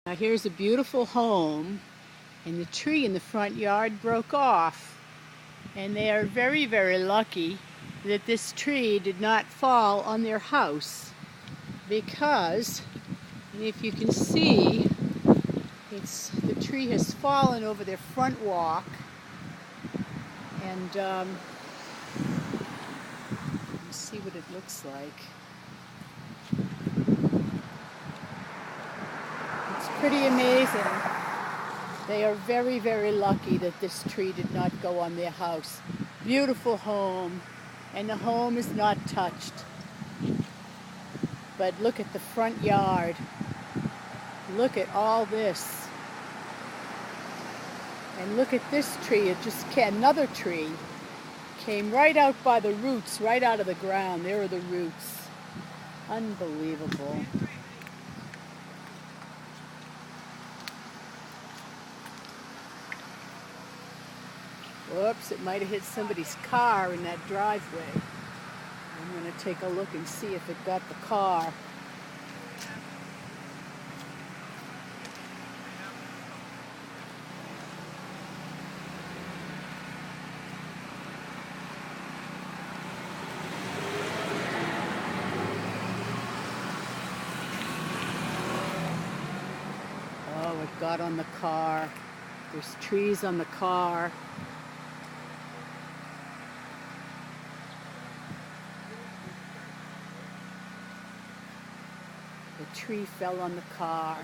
Now here's a beautiful home, and the tree in the front yard broke off. And they are very, very lucky that this tree did not fall on their house, because, and if you can see, the tree has fallen over their front walk, and let me see what it looks like. It's pretty amazing. They are very, very lucky that this tree did not go on their house. Beautiful home, and the home is not touched. But look at the front yard. Look at all this. And look at this tree. It just came, another tree came right out by the roots, right out of the ground. There are the roots. Unbelievable. Whoops, it might have hit somebody's car in that driveway. I'm going to take a look and see if it got the car. Oh, it got on the car. There's trees on the car. The tree fell on the car.